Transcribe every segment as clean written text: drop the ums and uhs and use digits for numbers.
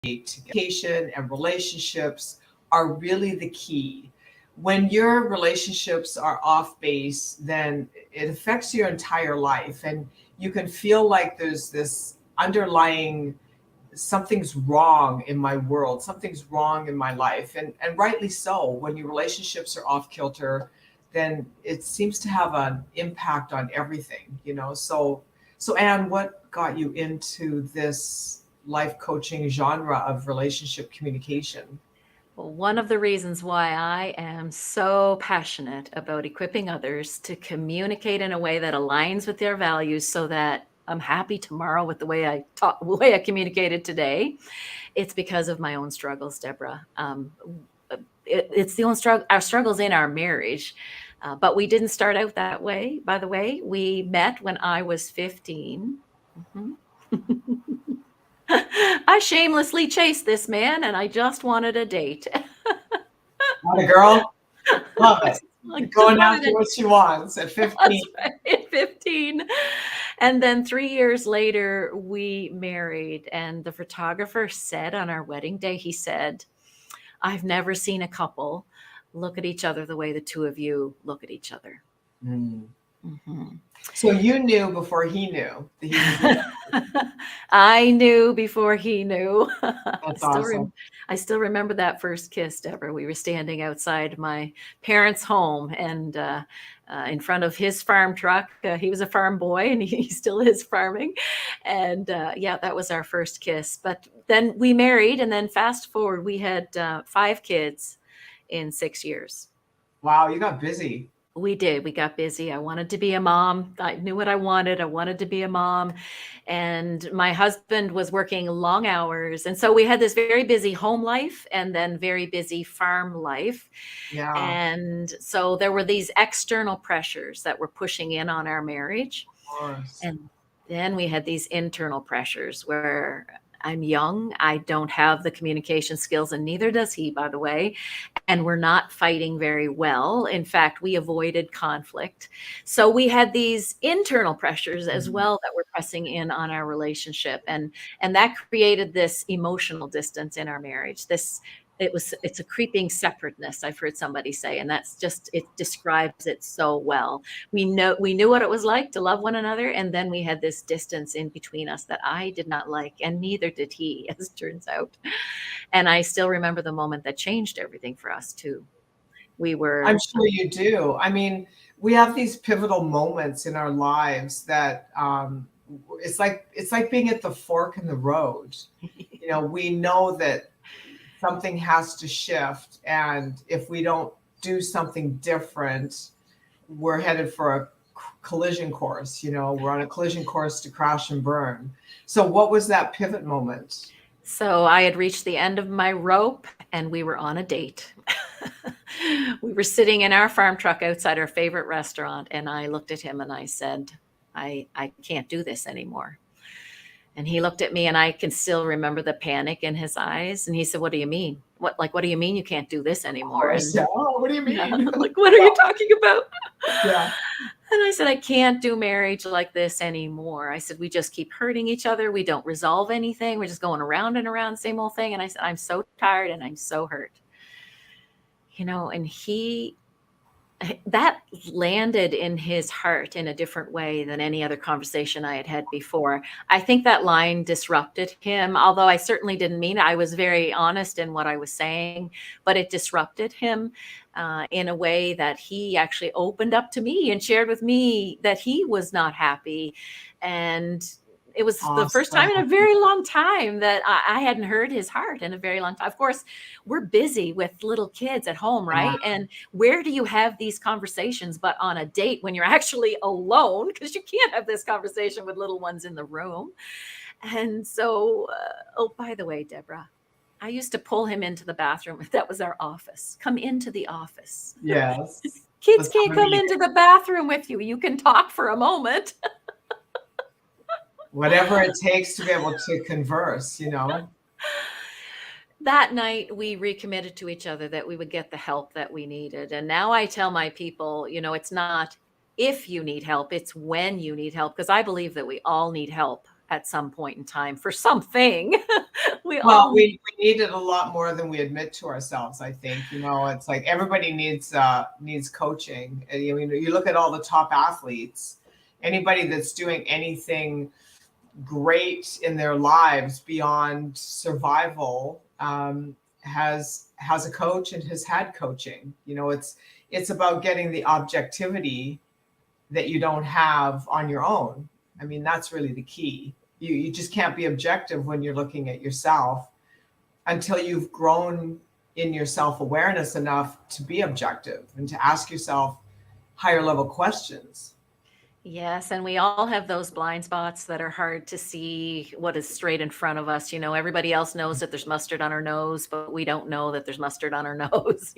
communication and relationships are really the key. When your relationships are off base, then it affects your entire life. And you can feel like there's this underlying something's wrong in my world, something's wrong in my life. And rightly so. When your relationships are off kilter, then it seems to have an impact on everything, you know. So Anne, what got you into this life coaching genre of relationship communication? Well, one of the reasons why I am so passionate about equipping others to communicate in a way that aligns with their values so that I'm happy tomorrow with the way I talk, the way I communicated today, it's because of my own struggles, Deborah. It's the own struggle, our struggles in our marriage. But we didn't start out that way, by the way. We met when I was 15. Mhm. I shamelessly chased this man and I just wanted a date. Not a girl. Love it. Like, just Going wanted after a what she wants at That's 15. right, at 15. And then 3 years later, we married. And the photographer said on our wedding day, he said, I've never seen a couple look at each other the way the two of you look at each other. Mm. Mhm. So you knew before he knew that he was. I knew before he knew. That's awesome. I still remember that first kiss, Deborah. We were standing outside my parents' home and in front of his farm truck. He was a farm boy and he still is farming. And yeah, that was our first kiss. But then we married, and then fast forward, we had 5 kids in 6 years. Wow, you got busy. We did. We got busy. I wanted to be a mom. I knew what I wanted. I wanted to be a mom. And my husband was working long hours. And so we had this very busy home life and then very busy farm life. Yeah, And so there were these external pressures that were pushing in on our marriage. of course. And then we had these internal pressures where I'm young, I don't have the communication skills, and neither does he, by the way. And we're not fighting very well. In fact, we avoided conflict. So we had these internal pressures as Mhm. well that were pressing in on our relationship. And that created this emotional distance in our marriage. It's a creeping separateness, I've heard somebody say, and that's just, it describes it so well. We knew what it was like to love one another, and then we had this distance in between us that I did not like, and neither did he, as it turns out. And I still remember the moment that changed everything for us too. We I'm were sure you do. I mean, we have these pivotal moments in our lives that it's like being at the fork in the road. You know, we know that something has to shift, and if we don't do something different, we're headed for a collision course. You know, we're on a collision course to crash and burn. So what was that pivot moment? So I had reached the end of my rope and we were on a date. We were sitting in our farm truck outside our favorite restaurant, and I looked at him and I said, I can't do this anymore. And he looked at me, and I can still remember the panic in his eyes. And he said, what do you mean? What do you mean you can't do this Of anymore? course, And yeah. Oh, what do you yeah, mean? like, what are you talking about? Yeah. And I said, I can't do marriage like this anymore. I said, we just keep hurting each other. We don't resolve anything. We're just going around and around, same old thing. And I said, I'm so tired and I'm so hurt. And that landed in his heart in a different way than any other conversation I had had before. I think that line disrupted him, although I certainly didn't mean it. I was very honest in what I was saying, but it disrupted him in a way that he actually opened up to me and shared with me that he was not happy. And it was the first time in a Awesome. very long time that I hadn't heard his heart in a very long time. Of course, we're busy with little kids at home, Yeah. right? And where do you have these conversations but on a date when you're actually alone? Because you can't have this conversation with little ones in the room. And so, oh, by the way, Deborah, I used to pull him into the bathroom. That was our office. Come into the office. Yes. Kids Let's can't have a come meeting. into the bathroom with you. You can talk for a moment. Whatever it takes to be able to converse, you know. That night, we recommitted to each other that we would get the help that we needed. And now I tell my people, it's not if you need help, it's when you need help, because I believe that we all need help at some point in time for something. we Well, all we need it a lot more than we admit to ourselves, I think. It's like everybody needs coaching. And, you look at all the top athletes, anybody that's doing anything great in their lives beyond survival has a coach and has had coaching. It's about getting the objectivity that you don't have on your own. I mean, that's really the key. You just can't be objective when you're looking at yourself until you've grown in your self-awareness enough to be objective and to ask yourself higher level questions. Yes, and we all have those blind spots that are hard to see what is straight in front of us. Everybody else knows that there's mustard on our nose, but we don't know that there's mustard on our nose.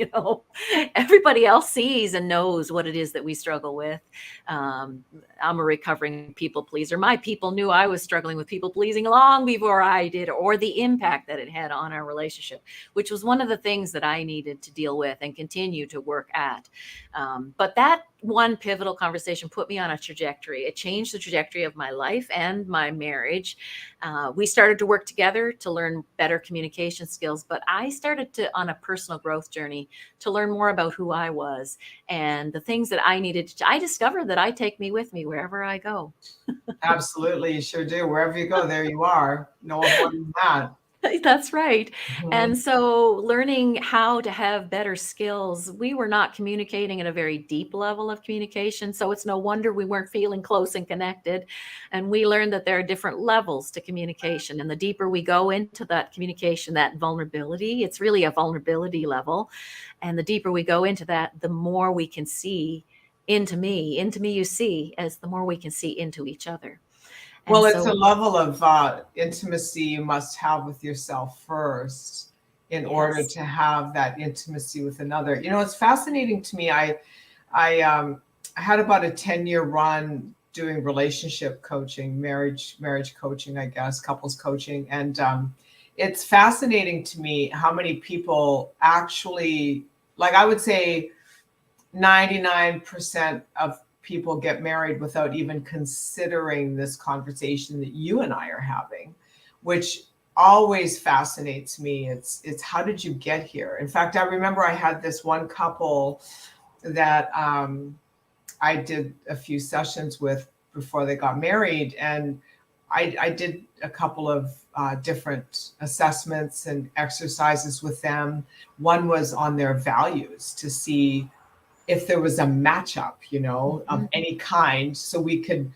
Everybody else sees and knows what it is that we struggle with. I'm a recovering people pleaser. My people knew I was struggling with people pleasing long before I did, or the impact that it had on our relationship, which was one of the things that I needed to deal with and continue to work at. But that one pivotal conversation put me on a trajectory. It changed the trajectory of my life and my marriage. We started to work together to learn better communication skills, but I started on a personal growth journey to learn more about who I was and the things that I needed to. I discovered that I take me with me wherever I go. Absolutely, you sure do. Wherever you go, there you are. No avoiding that. That's right. Mhm. And so learning how to have better skills, we were not communicating at a very deep level of communication. So it's no wonder we weren't feeling close and connected. And we learned that there are different levels to communication. And the deeper we go into that communication, that vulnerability, it's really a vulnerability level. And the deeper we go into that, the more we can see into me, you see, as the more we can see into each other. Well, it's a level of intimacy you must have with yourself first in order to have that intimacy with another. It's fascinating to me. I had about a 10-year run doing relationship coaching, marriage coaching, I guess, couples coaching. And it's fascinating to me how many people actually, like I would say 99% of people get married without even considering this conversation that you and I are having, which always fascinates me. It's how did you get here? In fact, I remember I had this one couple that I did a few sessions with before they got married, and I did a couple of different assessments and exercises with them. One was on their values to see if there was a matchup, of any kind, so we could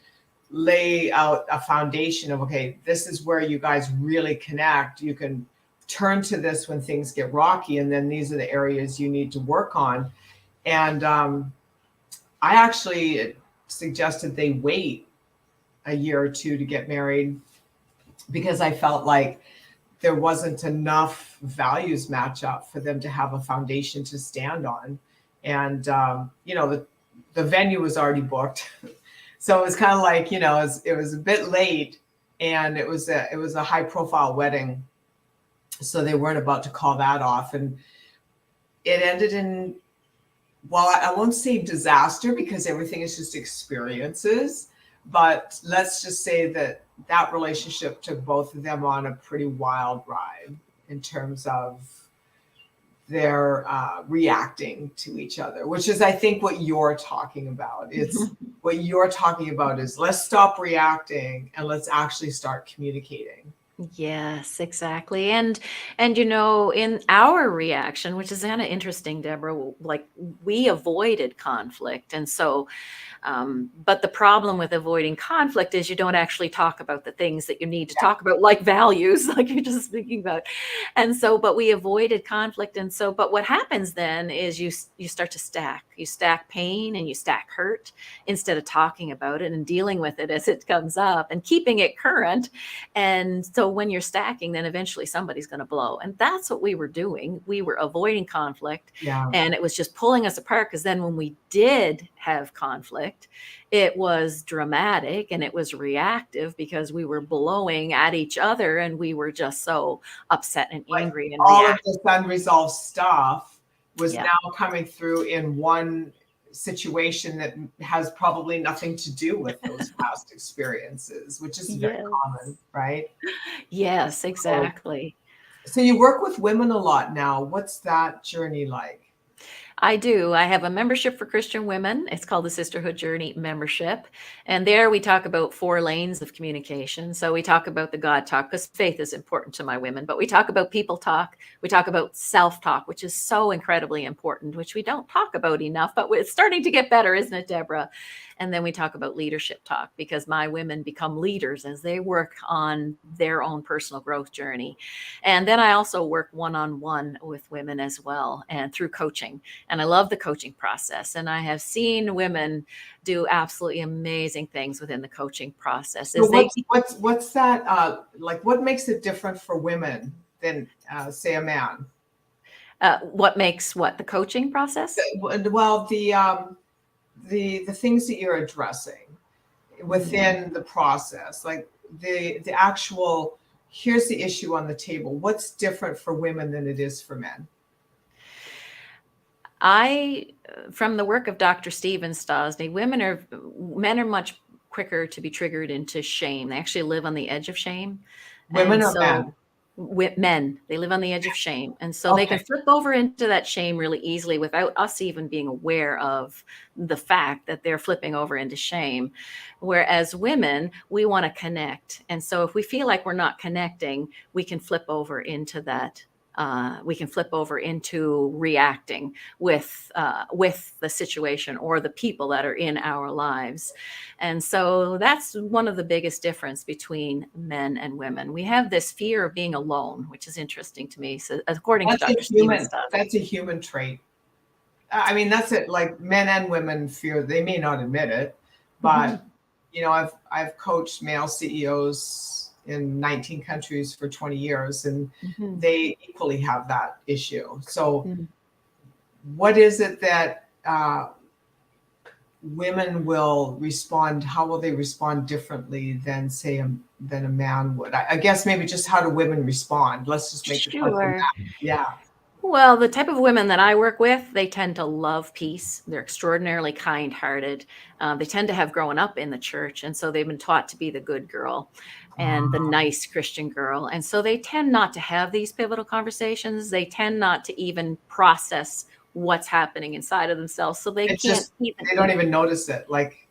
lay out a foundation of, okay, this is where you guys really connect. You can turn to this when things get rocky, and then these are the areas you need to work on. And I actually suggested they wait a year or two to get married because I felt like there wasn't enough values match up for them to have a foundation to stand on. And the venue was already booked, so it was kind of like, it was a bit late, and it was a high profile wedding, so they weren't about to call that off, and it ended in, well, I won't say disaster because everything is just experiences, but let's just say that relationship took both of them on a pretty wild ride in terms of they're reacting to each other, which is, I think, what you're talking about. It's what you're talking about is let's stop reacting and let's actually start communicating. Yes, exactly. And in our reaction, which is kind of interesting, Deborah, like we avoided conflict. And so but the problem with avoiding conflict is you don't actually talk about the things that you need to talk about, like values, like you're just speaking about. And so, but we avoided conflict. And so, but what happens then is you start to stack. You stack pain and you stack hurt instead of talking about it and dealing with it as it comes up and keeping it current. And so when you're stacking, then eventually somebody's going to blow. And that's what we were doing. We were avoiding conflict. Yeah. And it was just pulling us apart, because then when we did have conflict, it was dramatic and it was reactive because we were blowing at each other and we were just so upset and angry and all reactive. of this unresolved stuff was now coming through in one situation that has probably nothing to do with those past experiences, which is very Yes. common, right? Yes, So, exactly. so you work with women a lot now. What's that journey like? I do. I have a membership for Christian women. It's called the Sisterhood Journey membership. And there we talk about 4 lanes of communication. So we talk about the God talk, because faith is important to my women, but we talk about people talk. We talk about self talk, which is so incredibly important, which we don't talk about enough, but it's starting to get better, isn't it, Deborah? And then we talk about leadership talk, because my women become leaders as they work on their own personal growth journey. And then I also work one-on-one with women as well, and through coaching. And I love the coaching process. And I have seen women do absolutely amazing things within the coaching process. So As they, what's that like? What makes it different for women than say a man? what makes what the coaching process? Well, the things that you're addressing within the process, like the actual, here's the issue on the table. What's different for women than it is for men? From the work of Dr. Stephen Stosny, men are much quicker to be triggered into shame. They actually live on the edge of shame. Women And or so men? with men, they live on the edge of shame. And so they Okay. can flip over into that shame really easily without us even being aware of the fact that they're flipping over into shame. Whereas women, we want to connect. And so if we feel like we're not connecting, we can flip over into that. We can flip over into reacting with the situation or the people that are in our lives. And so that's one of the biggest difference between men and women. We have this fear of being alone, which is interesting to me. So according to Dr. Stevens stuff. That's a human trait. I mean, that's it. Like men and women fear, they may not admit it, but you know, I've coached male CEOs in 19 countries for 20 years, and they equally have that issue. So what is it that women will respond? How will they respond differently than say than a man would? I guess maybe just how do women respond? Let's just make the question that. Yeah. Well, the type of women that I work with, they tend to love peace. They're extraordinarily kind-hearted. They tend to have grown up in the church, and so they've been taught to be the good girl and the nice Christian girl. And so they tend not to have these pivotal conversations. They tend not to even process what's happening inside of themselves. So they they don't even notice it. Like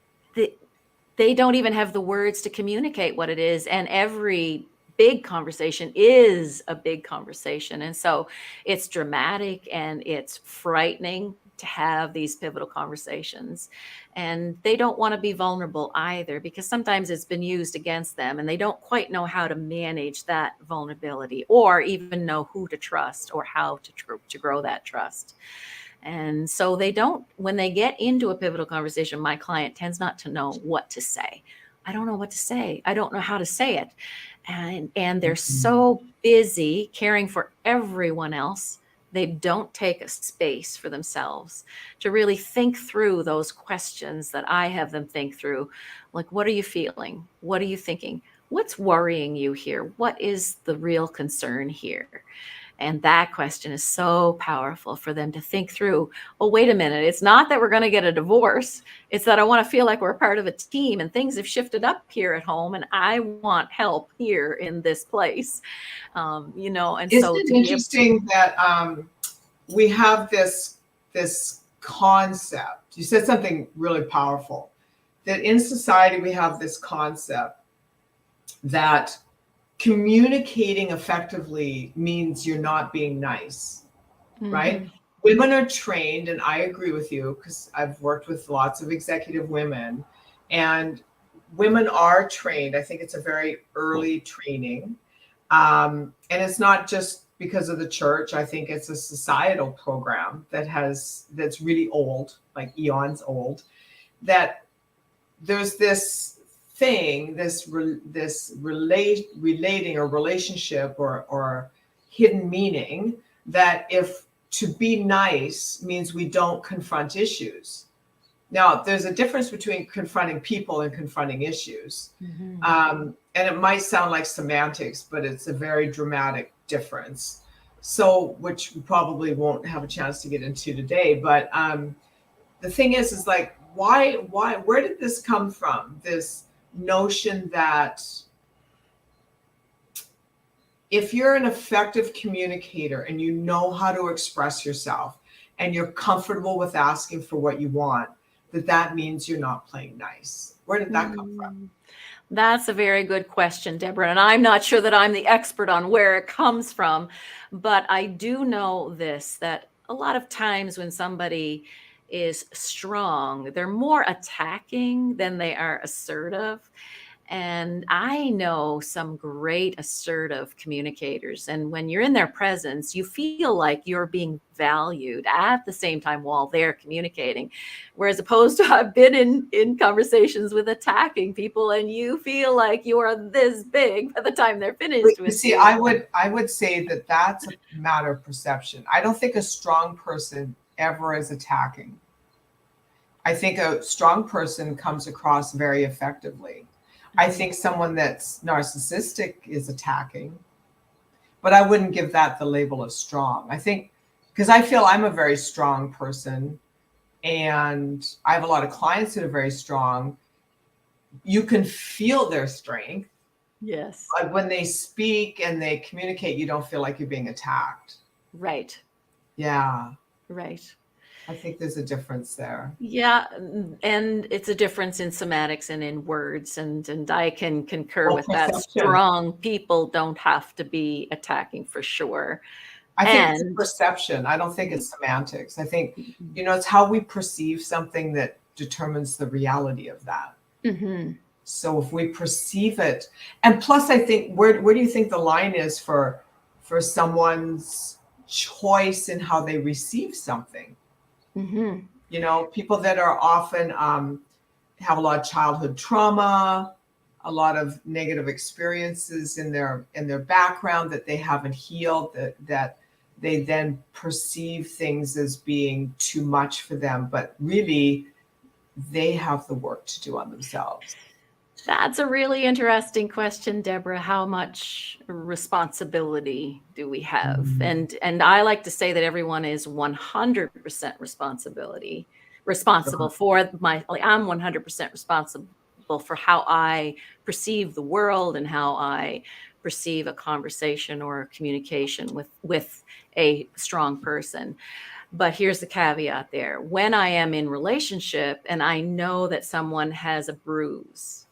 they don't even have the words to communicate what it is. And every big conversation is a big conversation. And so it's dramatic and it's frightening to have these pivotal conversations. And they don't want to be vulnerable either, because sometimes it's been used against them and they don't quite know how to manage that vulnerability or even know who to trust or how to grow that trust. And so they don't, when they get into a pivotal conversation, my client tends not to know what to say. I don't know what to say. I don't know how to say it. And they're so busy caring for everyone else, they don't take a space for themselves to really think through those questions that I have them think through. Like, what are you feeling? What are you thinking? What's worrying you here? What is the real concern here? And that question is so powerful for them to think through. Oh, wait a minute. It's not that we're going to get a divorce. It's that I want to feel like we're part of a team and things have shifted up here at home and I want help here in this place. And isn't so it interesting that we have this concept? You said something really powerful, that in society we have this concept that communicating effectively means you're not being nice, right? Women are trained, and I agree with you because I've worked with lots of executive women, and women are trained. I think it's a very early training. And it's not just because of the church. I think it's a societal program that's really old, like eons old, that there's this thing, relating or relationship or hidden meaning, that if to be nice means we don't confront issues. Now, there's a difference between confronting people and confronting issues. And it might sound like semantics, but it's a very dramatic difference. So, which we probably won't have a chance to get into today, but the thing is like, where did this come from? This notion that if you're an effective communicator and you know how to express yourself and you're comfortable with asking for what you want, that means you're not playing nice. Where did that come from? That's a very good question, Deborah. And I'm not sure that I'm the expert on where it comes from, but I do know this, that a lot of times when somebody is strong, they're more attacking than they are assertive. And I know some great assertive communicators. And when you're in their presence, you feel like you're being valued at the same time while they're communicating. Whereas opposed to, I've been in conversations with attacking people and you feel like you are this big by the time they're finished with See, you. I would say that that's a matter of perception. I don't think a strong person ever is attacking. I think a strong person comes across very effectively. I think someone that's narcissistic is attacking, but I wouldn't give that the label of strong. I think, because I feel I'm a very strong person and I have a lot of clients that are very strong. You can feel their strength. Yes. But when they speak and they communicate, you don't feel like you're being attacked. Right. Yeah. Right. I think there's a difference there. Yeah, and it's a difference in somatics and in words, and I can concur with that. Strong people don't have to be attacking for sure. I think it's perception. I don't think it's semantics. I think, it's how we perceive something that determines the reality of that. Mm-hmm. So if we perceive it, and plus I think, where do you think the line is for someone's choice in how they receive something? Mm-hmm. People that are often have a lot of childhood trauma, a lot of negative experiences in their background that they haven't healed, that they then perceive things as being too much for them, but really they have the work to do on themselves. That's a really interesting question, Deborah. How much responsibility do we have? Mm-hmm. And I like to say that everyone is 100% responsible for I'm 100% responsible for how I perceive the world and how I perceive a conversation or a communication with a strong person. But here's the caveat there. When I am in relationship and I know that someone has a bruise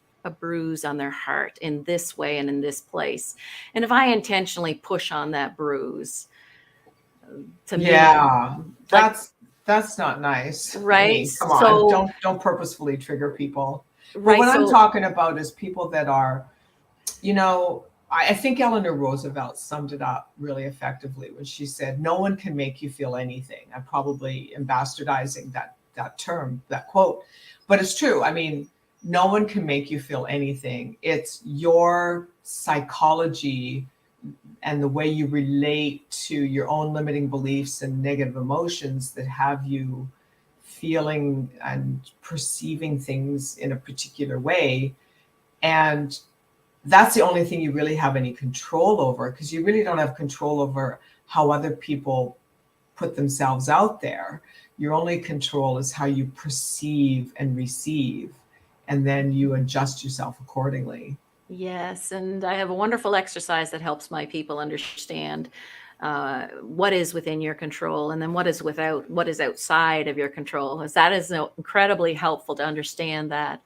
on their heart in this way and in this place, and if I intentionally push on that bruise, to me, that's not nice, right? Come on, don't purposefully trigger people. Right. But what I'm talking about is people that are, I think Eleanor Roosevelt summed it up really effectively when she said, "No one can make you feel anything." I'm probably bastardizing that term, that quote, but it's true. I mean, no one can make you feel anything. It's your psychology and the way you relate to your own limiting beliefs and negative emotions that have you feeling and perceiving things in a particular way. And that's the only thing you really have any control over, because you really don't have control over how other people put themselves out there. Your only control is how you perceive and receive, and then you adjust yourself accordingly. Yes, and I have a wonderful exercise that helps my people understand what is within your control and then what is outside of your control, because that is incredibly helpful to understand that,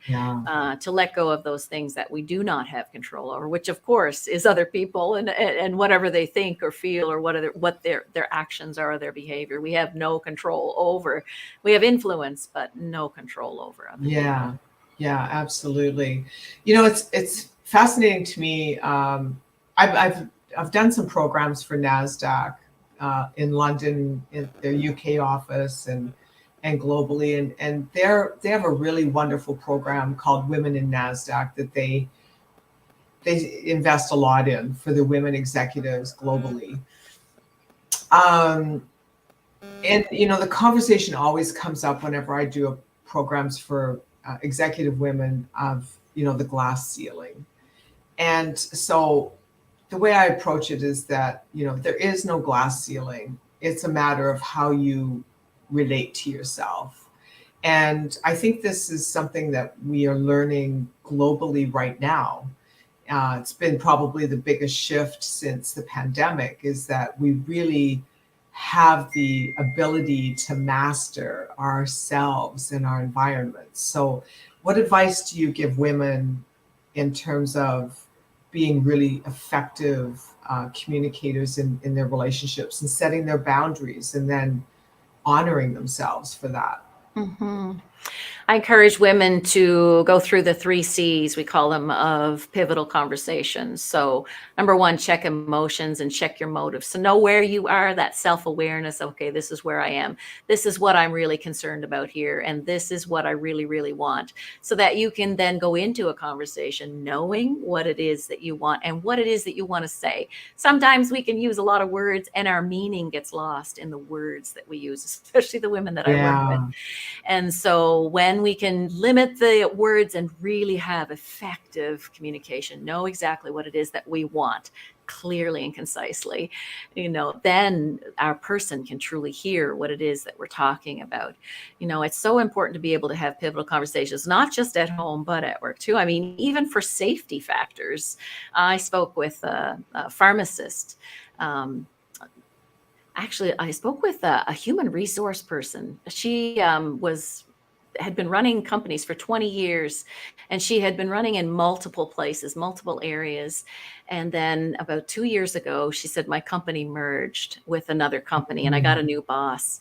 to let go of those things that we do not have control over, which of course is other people and whatever they think or feel or what their actions are or their behavior. We have no control over. We have influence, but no control over other people. Yeah, absolutely. It's fascinating to me. I've done some programs for NASDAQ in London, in their UK office, and globally, and they have a really wonderful program called Women in NASDAQ that they invest a lot in for the women executives globally. And the conversation always comes up whenever I do programs for executive women of the glass ceiling. And so the way I approach it is that there is no glass ceiling. It's a matter of how you relate to yourself. And I think this is something that we are learning globally right now. It's been probably the biggest shift since the pandemic, is that we really have the ability to master ourselves and our environments. So, what advice do you give women in terms of being really effective communicators in their relationships and setting their boundaries and then honoring themselves for that? Mhm. I encourage women to go through the 3 C's, we call them, of pivotal conversations. So, number 1, check emotions and check your motives. So know where you are, that self-awareness. Okay, this is where I am. This is what I'm really concerned about here. And this is what I really, really want. So that you can then go into a conversation knowing what it is that you want and what it is that you want to say. Sometimes we can use a lot of words and our meaning gets lost in the words that we use, especially the women that I work with. Yeah. And so when we can limit the words and really have effective communication, know exactly what it is that we want clearly and concisely, then our person can truly hear what it is that we're talking about. It's so important to be able to have pivotal conversations, not just at home, but at work too. I mean, even for safety factors. I spoke with a pharmacist. Actually, I spoke with a human resource person. She had been running companies for 20 years, and she had been running in multiple places, multiple areas. And then about 2 years ago, she said, my company merged with another company and I got a new boss.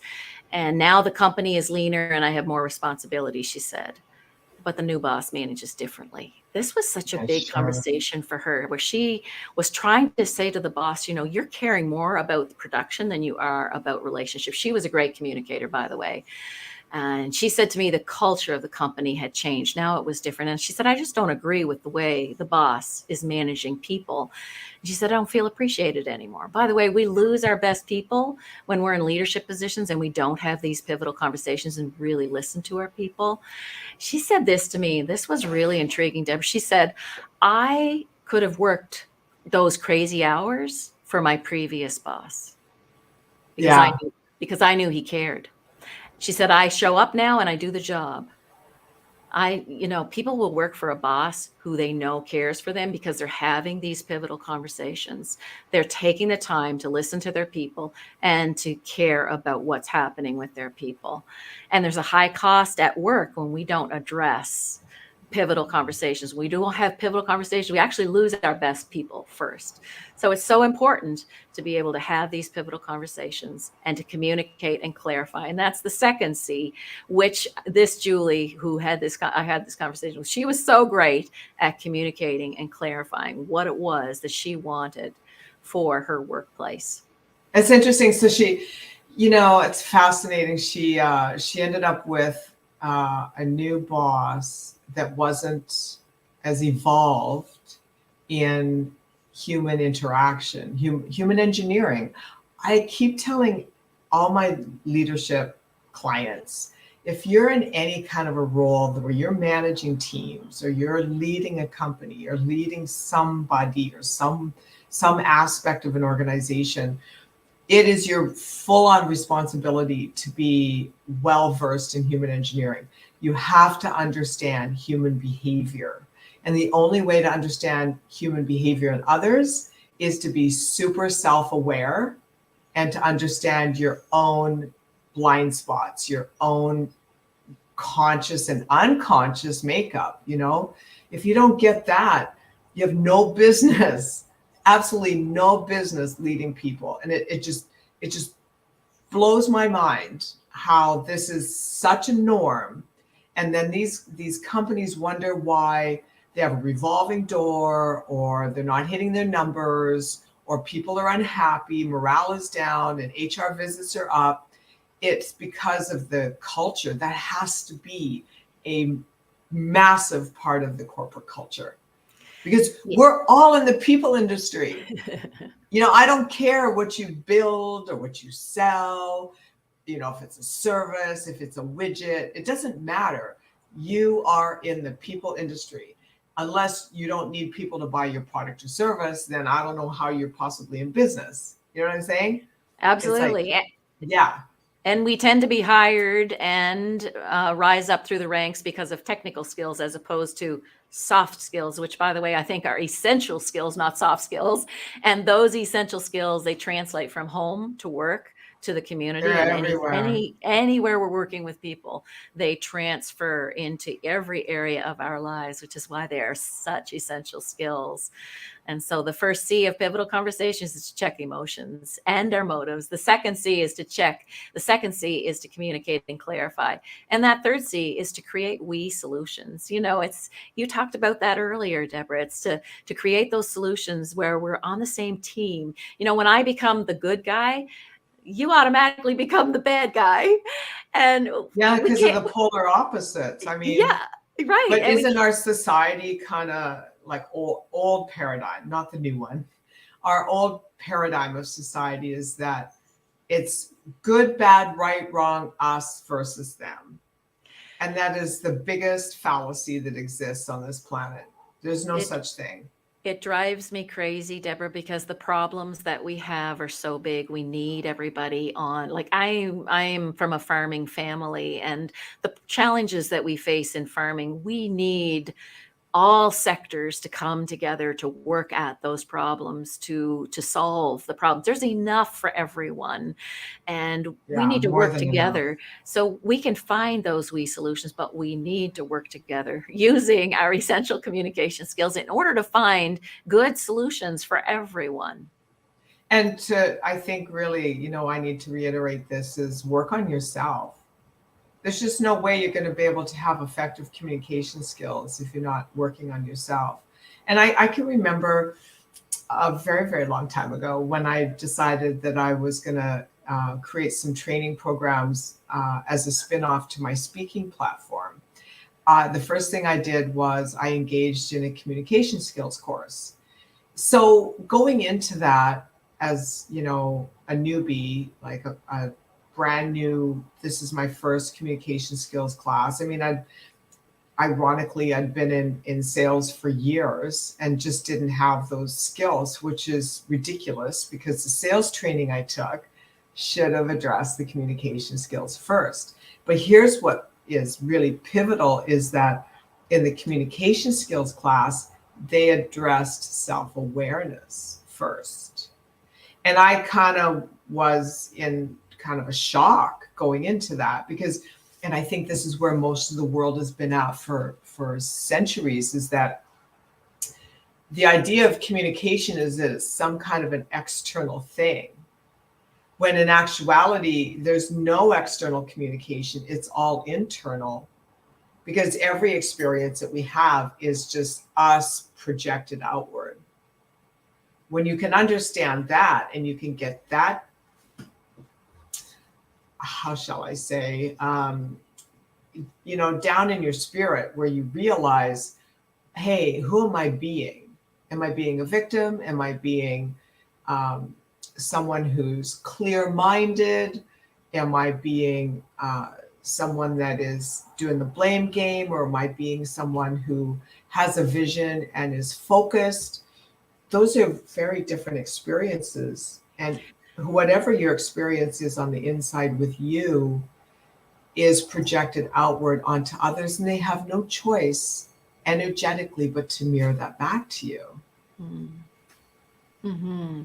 And now the company is leaner and I have more responsibility, she said. But the new boss manages differently. This was such a Yeah, big sure. conversation for her, where she was trying to say to the boss, you're caring more about production than you are about relationships. She was a great communicator, by the way. And she said to me, the culture of the company had changed. Now it was different. And she said, I just don't agree with the way the boss is managing people. And she said, I don't feel appreciated anymore. By the way, we lose our best people when we're in leadership positions and we don't have these pivotal conversations and really listen to our people. She said this to me. This was really intriguing, Deb. She said, I could have worked those crazy hours for my previous boss because I Yeah. knew, because I knew he cared. She said, I show up now and I do the job. People will work for a boss who they know cares for them because they're having these pivotal conversations. They're taking the time to listen to their people and to care about what's happening with their people. And there's a high cost at work when we don't address pivotal conversations. We don't have pivotal conversations. We actually lose our best people first. So it's so important to be able to have these pivotal conversations and to communicate and clarify. And that's the second C, which this Julie, I had this conversation with, she was so great at communicating and clarifying what it was that she wanted for her workplace. It's interesting. So it's fascinating. She ended up with a new boss that wasn't as evolved in human interaction, human engineering. I keep telling all my leadership clients, if you're in any kind of a role where you're managing teams or you're leading a company or leading somebody or some aspect of an organization, it is your full-on responsibility to be well versed in human engineering. You have to understand human behavior. And the only way to understand human behavior in others is to be super self-aware and to understand your own blind spots, your own conscious and unconscious makeup. If you don't get that, you have no business, absolutely no business leading people. And it just blows my mind how this is such a norm. And then these companies wonder why they have a revolving door, or they're not hitting their numbers, or people are unhappy, morale is down, and HR visits are up. It's because of the culture. That has to be a massive part of the corporate culture, because we're all in the people industry. I don't care what you build or what you sell, if it's a service, if it's a widget, it doesn't matter. You are in the people industry. Unless you don't need people to buy your product or service, then I don't know how you're possibly in business. You know what I'm saying? It's like, Absolutely. yeah. And we tend to be hired and rise up through the ranks because of technical skills as opposed to soft skills, which, by the way, I think are essential skills, not soft skills. And those essential skills, they translate from home to work to the They're community, and everywhere. anywhere we're working with people, they transfer into every area of our lives, which is why they are such essential skills. And so the first C of pivotal conversations is to check emotions and our motives. The second C is to check. The second C is to communicate and clarify. And that third C is to create we solutions. You talked about that earlier, Deborah. It's to create those solutions where we're on the same team. When I become the good guy, you automatically become the bad guy. And Yeah, we because of can't, the polar opposites. I mean, yeah, right. but And we isn't our society kind of like old paradigm, not the new one? Our old paradigm of society is that it's good, bad, right, wrong, us versus them. And that is the biggest fallacy that exists on this planet. There's no it such thing. It drives me crazy, Deborah, because the problems that we have are so big. We need everybody on. Like I'm from a farming family, and the challenges that we face in farming, we need all sectors to come together to work at those problems, to solve the problems. There's enough for everyone, and we Yeah, need to more work than enough. together so we can find those we solutions. But we need to work together using our essential communication skills in order to find good solutions for everyone. And I think really, I need to reiterate this is work on yourself. There's just no way you're going to be able to have effective communication skills if you're not working on yourself. And I can remember a very, very long time ago when I decided that I was going to create some training programs as a spin-off to my speaking platform. The first thing I did was I engaged in a communication skills course. So going into that as, a newbie, like a brand new, this is my first communication skills class. I mean, I'd been in sales for years and just didn't have those skills, which is ridiculous because the sales training I took should have addressed the communication skills first. But here's what is really pivotal is that in the communication skills class, they addressed self-awareness first. And I kind of was in kind of a shock going into that because, and I think this is where most of the world has been at for centuries, is that the idea of communication is that it's some kind of an external thing. When in actuality, there's no external communication, it's all internal because every experience that we have is just us projected outward. When you can understand that and you can get that, how shall I say, down in your spirit where you realize, hey, who am I being? Am I being a victim? Am I being someone who's clear-minded? Am I being someone that is doing the blame game? Or am I being someone who has a vision and is focused? Those are very different experiences. And whatever your experience is on the inside with you is projected outward onto others, and they have no choice energetically but to mirror that back to you. Mm-hmm.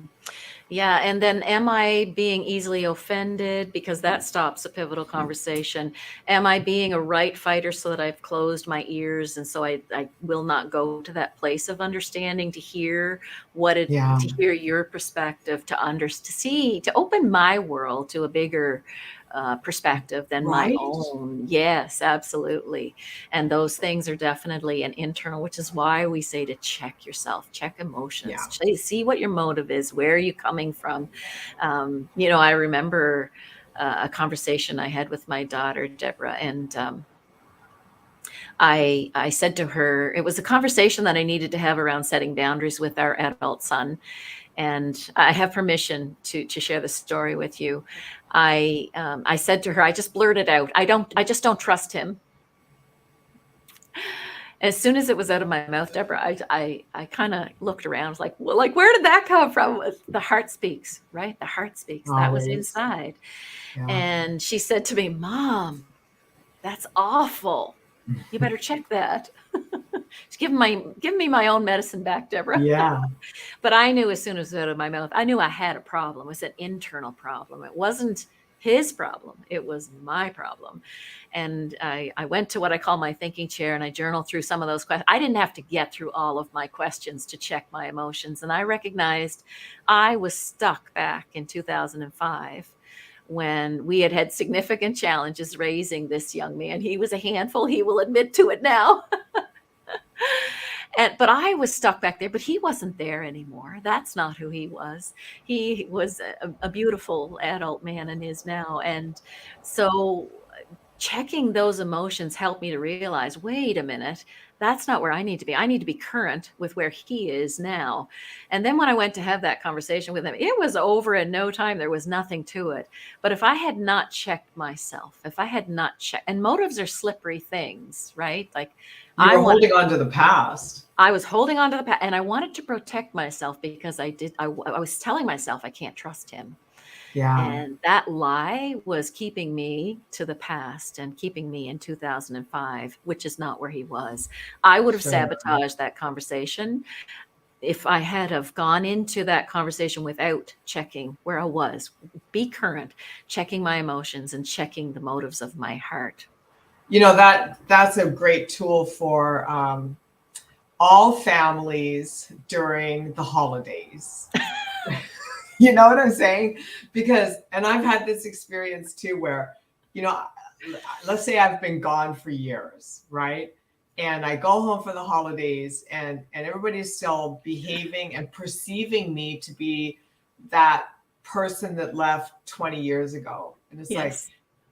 Yeah. And then am I being easily offended? Because that stops a pivotal conversation. Am I being a right fighter so that I've closed my ears and so I will not go to that place of understanding to hear Yeah. to hear your perspective, to open my world to a bigger perspective than my Right? own. Yes, absolutely. And those things are definitely an internal, which is why we say to check yourself, check emotions, see what your motive is, where are you coming from. I remember a conversation I had with my daughter, Deborah, and I said to her, it was a conversation that I needed to have around setting boundaries with our adult son. And I have permission to share the story with you. I said to her, I just blurted out, I just don't trust him. As soon as it was out of my mouth, Deborah, I kind of looked around, was like, well, like, where did that come from? The heart speaks, right? The heart speaks. That was Always. inside. Yeah. And she said to me, Mom, that's awful. You better check that. Just give me my own medicine back, Deborah. Yeah. But I knew as soon as it was out of my mouth, I knew I had a problem. It was an internal problem. It wasn't his problem. It was my problem. And I went to what I call my thinking chair and I journaled through some of those questions. I didn't have to get through all of my questions to check my emotions. And I recognized I was stuck back in 2005 when we had significant challenges raising this young man. He was a handful. He will admit to it now. But I was stuck back there, but he wasn't there anymore. That's not who he was. He was a beautiful adult man and is now. And so checking those emotions helped me to realize, wait a minute, that's not where I need to be. I need to be current with where he is now. And then when I went to have that conversation with him, it was over in no time. There was nothing to it. But if I had not checked myself, if I had not checked, and motives are slippery things, right? Like You were holding on to the past. I was holding on to the past and I wanted to protect myself because I was telling myself I can't trust him. Yeah. And that lie was keeping me to the past and keeping me in 2005, which is not where he was. I would have sabotaged that conversation if I had have gone into that conversation without checking where I was. Be current, checking my emotions and checking the motives of my heart. You know, that's a great tool for all families during the holidays. You know what I'm saying? Because, and I've had this experience too, where, you know, let's say I've been gone for years, right? And I go home for the holidays and everybody's still behaving and perceiving me to be that person that left 20 years ago. And it's like,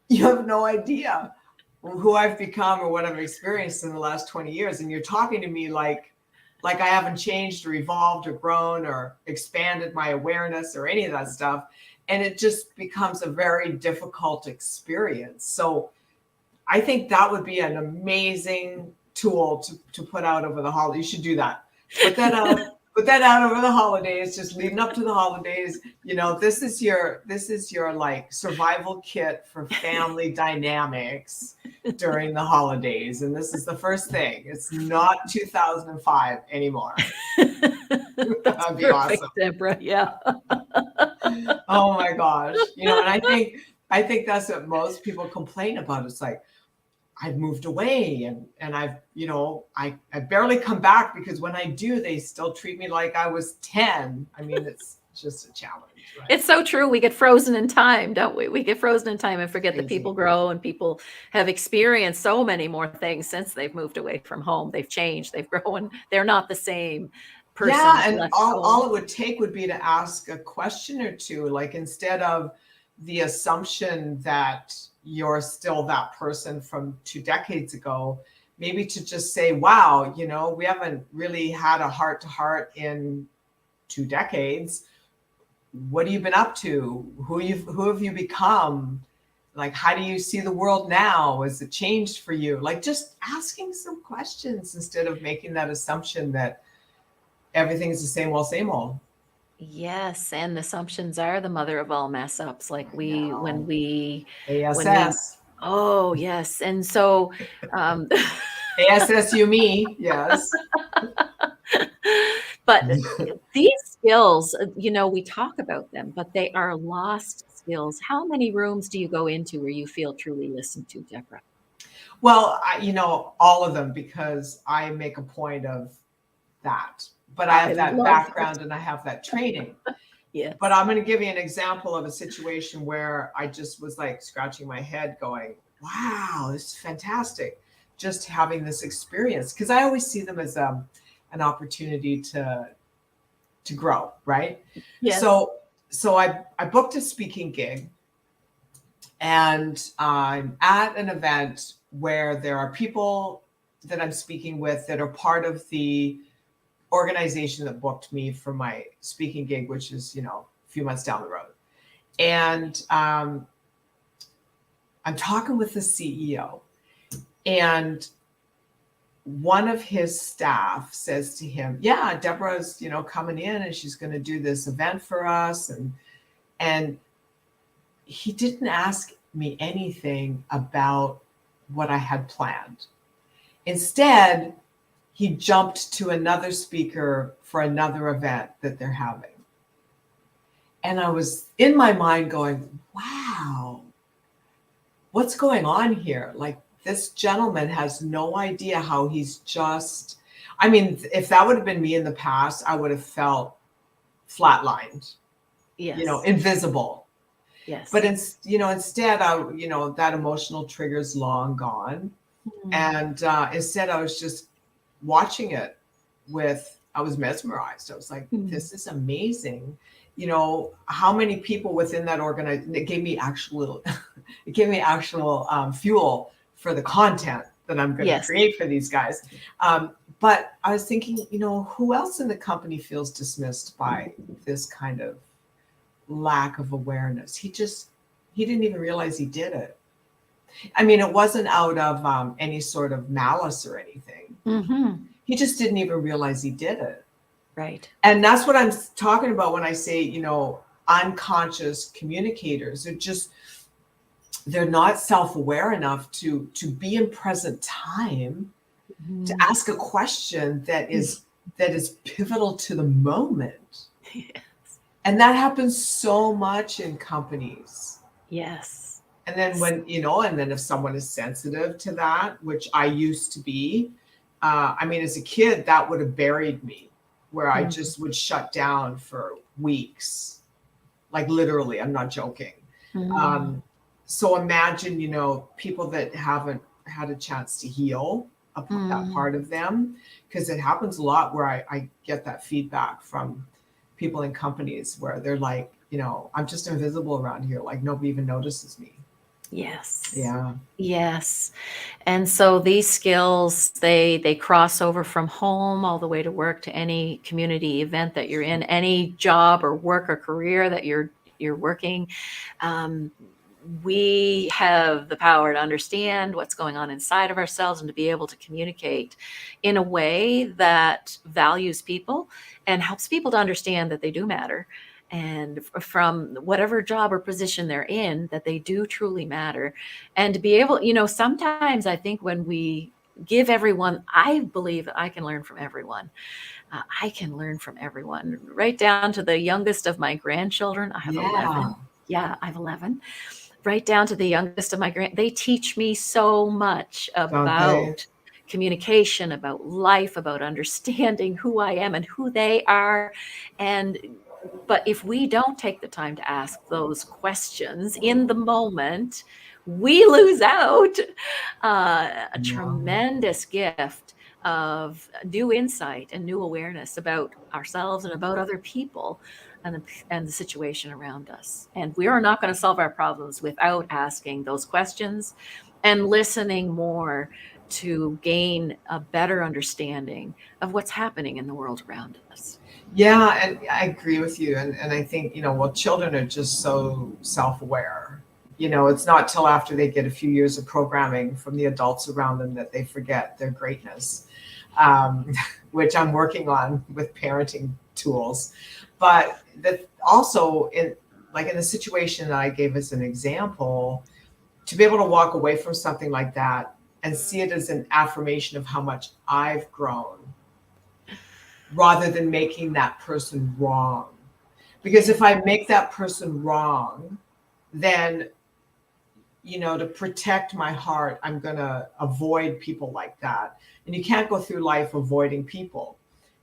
you have no idea who I've become or what I've experienced in the last 20 years. And you're talking to me like I haven't changed or evolved or grown or expanded my awareness or any of that stuff. And it just becomes a very difficult experience. So I think that would be an amazing tool to put out over the holidays. You should do that. Put that out over the holidays, just leading up to the holidays. You know, this is your like survival kit for family dynamics during the holidays. And this is the first thing. It's not 2005 anymore. That'd be awesome, Deborah. Yeah. Oh my gosh. You know, and I think that's what most people complain about. It's like, I've moved away and I've, you know, I barely come back because when I do, they still treat me like I was 10. I mean, it's just a challenge. Right? It's so true. We get frozen in time, don't we? We get frozen in time and forget that people grow and people have experienced so many more things since they've moved away from home. They've changed, they've grown. They're not the same person. Yeah, and all it would take would be to ask a question or two, like instead of the assumption that you're still that person from 2 decades ago, maybe to just say, wow, you know, we haven't really had a heart to heart in 2 decades. What have you been up to? Who have you become? Like, how do you see the world now? Has it changed for you? Like just asking some questions instead of making that assumption that everything's the same old. Yes, and assumptions are the mother of all mess ups. Like when we ASS. Oh yes, and so ASS, you me, yes. But these skills, you know, we talk about them, but they are lost skills. How many rooms do you go into where you feel truly listened to, Deborah? Well, you know, all of them, because I make a point of that. But I have that background and I have that training. Yeah. But I'm going to give you an example of a situation where I just was like scratching my head going, wow, this is fantastic. Just having this experience, because I always see them as an opportunity to grow, right? Yes. So I booked a speaking gig and I'm at an event where there are people that I'm speaking with that are part of the organization that booked me for my speaking gig, which is, you know, a few months down the road. And I'm talking with the CEO, and one of his staff says to him, yeah, Deborah's, coming in and she's going to do this event for us. And he didn't ask me anything about what I had planned. Instead, he jumped to another speaker for another event that they're having. And I was in my mind going, wow, what's going on here? Like, this gentleman has no idea how he's just, if that would have been me in the past, I would have felt flatlined, Yes. Invisible. Yes. But instead, that emotional trigger is long gone. And instead, I was just watching it I was mesmerized. I was like, this is amazing. How many people within that organization, it gave me actual fuel for the content that I'm going to create for these guys. But I was thinking, who else in the company feels dismissed by this kind of lack of awareness? He didn't even realize he did it. It wasn't out of any sort of malice or anything. Mm-hmm. He just didn't even realize he did it. Right. And that's what I'm talking about when I say, unconscious communicators. They're not self-aware enough to be in present time, to ask a question that is pivotal to the moment. Yes. And that happens so much in companies. Yes. And then and then if someone is sensitive to that, which I used to be, as a kid, that would have buried me, where I just would shut down for weeks. Like, literally, I'm not joking. So imagine, people that haven't had a chance to heal that part of them, because it happens a lot where I get that feedback from people in companies where they're like, I'm just invisible around here. Like, nobody even notices me. Yes. Yeah. Yes. And so these skills, they cross over from home all the way to work, to any community event that you're in, any job or work or career that you're working. We have the power to understand what's going on inside of ourselves and to be able to communicate in a way that values people and helps people to understand that they do matter. And from whatever job or position they're in, that they do truly matter. And to be able, sometimes I think when we give everyone, I believe I can learn from everyone. I can learn from everyone, right down to the youngest of my grandchildren. I have 11. Yeah, I have 11. Right down to the youngest of my they teach me so much about communication, about life, about understanding who I am and who they are. But if we don't take the time to ask those questions in the moment, we lose out a tremendous gift of new insight and new awareness about ourselves and about other people and the situation around us. And we are not going to solve our problems without asking those questions and listening more to gain a better understanding of what's happening in the world around us. Yeah, and I agree with you. And I think, children are just so self-aware. It's not till after they get a few years of programming from the adults around them that they forget their greatness, which I'm working on with parenting tools. But that also, in the situation that I gave as an example, to be able to walk away from something like that and see it as an affirmation of how much I've grown, rather than making that person wrong. Because if I make that person wrong, then, to protect my heart, I'm going to avoid people like that. And you can't go through life avoiding people.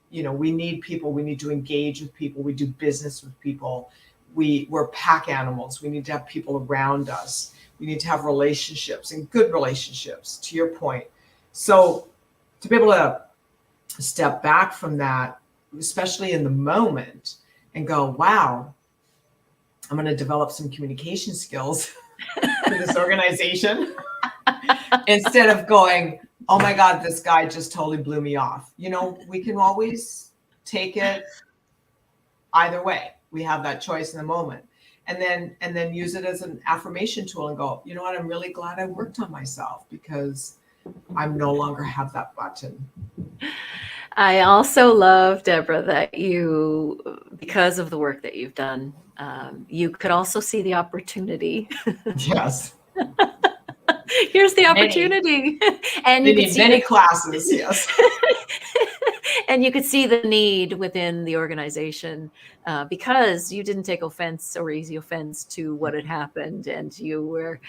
We need people. We need to engage with people. We do business with people. We're pack animals. We need to have people around us. We need to have relationships, and good relationships, to your point. So to be able to step back from that, especially in the moment, and go, wow, I'm going to develop some communication skills for this organization, instead of going, oh my God, this guy just totally blew me off. We can always take it either way. We have that choice in the moment, and then use it as an affirmation tool and go, you know what, I'm really glad I worked on myself, because I no longer have that button. I also love, Deborah, that because of the work that you've done, you could also see the opportunity. Yes. Here's the Many. opportunity. And They you could need see many classes, yes. and you could see the need within the organization because you didn't take offense or easy offense to what had happened, and you were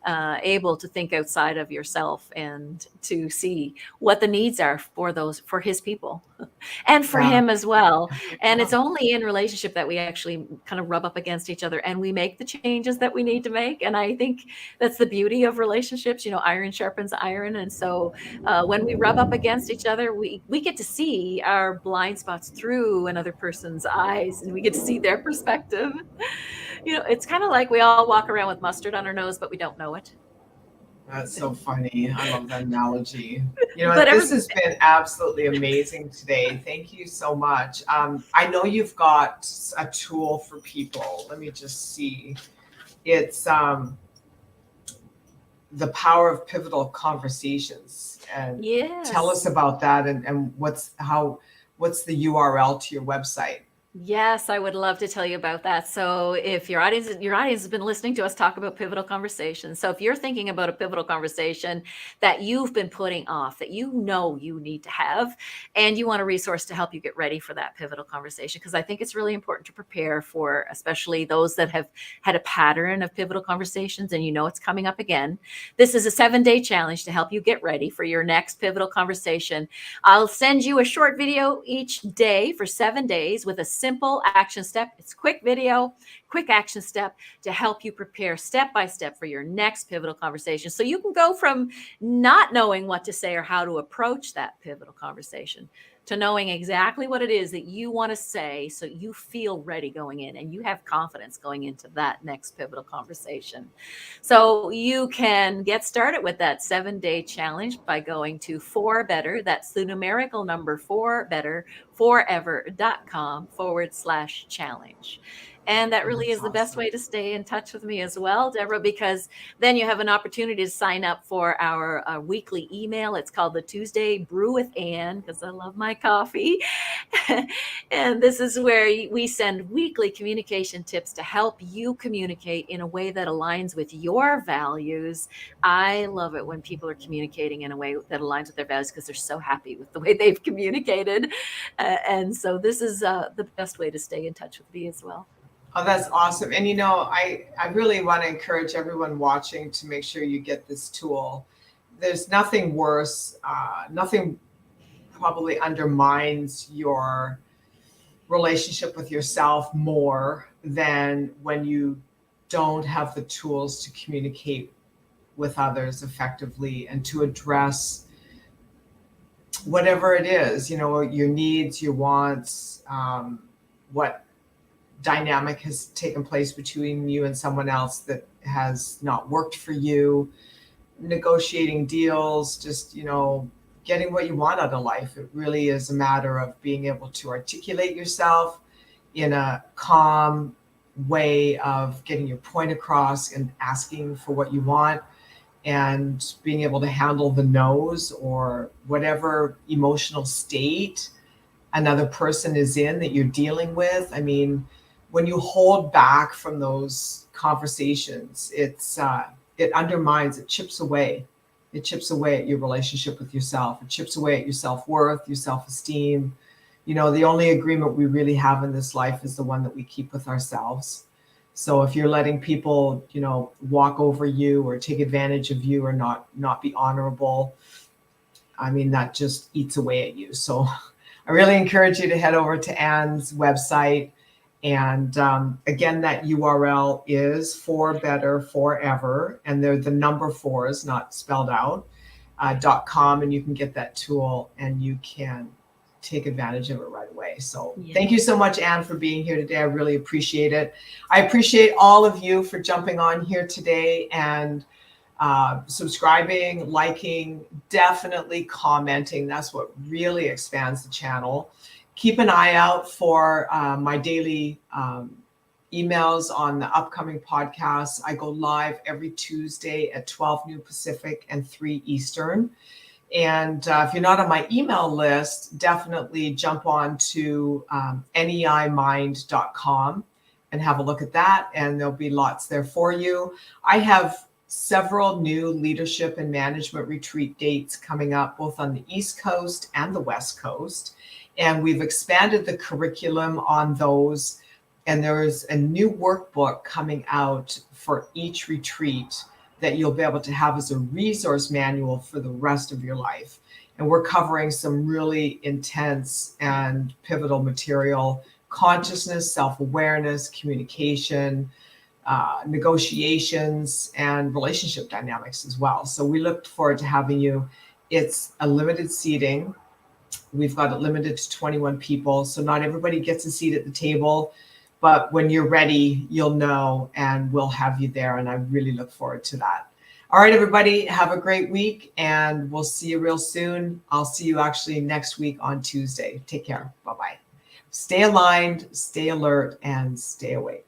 able to think outside of yourself and to see what the needs are for his people and for Yeah. him as well. And it's Yeah. only in relationship that we actually kind of rub up against each other and we make the changes that we need to make. And I think that's the beauty of relationships. Iron sharpens iron. And so when we rub up against each other, we get to see our blind spots through another person's eyes, and we get to see their perspective. It's kind of like we all walk around with mustard on our nose, but we don't know it. That's so funny. I love that analogy. But This has been absolutely amazing today. Thank you so much. I know you've got a tool for people. Let me just see. It's the power of pivotal conversations. And yes. tell us about that and what's the URL to your website? Yes, I would love to tell you about that. So if your audience has been listening to us talk about pivotal conversations. So if you're thinking about a pivotal conversation that you've been putting off, that you need to have, and you want a resource to help you get ready for that pivotal conversation, because I think it's really important to prepare for, especially those that have had a pattern of pivotal conversations and it's coming up again. This is a 7-day challenge to help you get ready for your next pivotal conversation. I'll send you a short video each day for 7 days with a simple action step. It's quick video, quick action step to help you prepare step by step for your next pivotal conversation. So you can go from not knowing what to say or how to approach that pivotal conversation to knowing exactly what it is that you want to say, so you feel ready going in and you have confidence going into that next pivotal conversation. So you can get started with that 7-day challenge by going to 4better. That's the numerical number 4better, forever.com/challenge. And that really is the best way to stay in touch with me as well, Deborah, because then you have an opportunity to sign up for our weekly email. It's called the Tuesday Brew with Anne, because I love my coffee. And this is where we send weekly communication tips to help you communicate in a way that aligns with your values. I love it when people are communicating in a way that aligns with their values because they're so happy with the way they've communicated. And so this is the best way to stay in touch with me as well. Oh, that's awesome. And I really want to encourage everyone watching to make sure you get this tool. There's nothing worse, nothing probably undermines your relationship with yourself more than when you don't have the tools to communicate with others effectively and to address whatever it is, your needs, your wants, what dynamic has taken place between you and someone else that has not worked for you, negotiating deals, just, getting what you want out of life. It really is a matter of being able to articulate yourself in a calm way of getting your point across and asking for what you want and being able to handle the no's or whatever emotional state another person is in that you're dealing with. I mean, when you hold back from those conversations, it undermines, it chips away. It chips away at your relationship with yourself. It chips away at your self-worth, your self-esteem. The only agreement we really have in this life is the one that we keep with ourselves. So if you're letting people, walk over you or take advantage of you or not be honorable, I mean, that just eats away at you. So I really encourage you to head over to Anne's website. And again, that URL is 4better forever, and they're the number 4s, not spelled out, .com, and you can get that tool and you can take advantage of it right away. So Thank you so much, Anne, for being here today. I really appreciate it. I appreciate all of you for jumping on here today and subscribing, liking, definitely commenting. That's what really expands the channel. Keep an eye out for my daily emails on the upcoming podcasts. I go live every Tuesday at 12 noon Pacific and 3 Eastern. And if you're not on my email list, definitely jump on to neimind.com and have a look at that. And there'll be lots there for you. I have several new leadership and management retreat dates coming up, both on the East Coast and the West Coast. And we've expanded the curriculum on those. And there's a new workbook coming out for each retreat that you'll be able to have as a resource manual for the rest of your life. And we're covering some really intense and pivotal material: consciousness, self-awareness, communication, negotiations, and relationship dynamics as well. So we look forward to having you. It's a limited seating. We've got it limited to 21 people. So not everybody gets a seat at the table, but when you're ready, you'll know, and we'll have you there. And I really look forward to that. All right, everybody, have a great week, and we'll see you real soon. I'll see you actually next week on Tuesday. Take care. Bye-bye. Stay aligned, stay alert, and stay awake.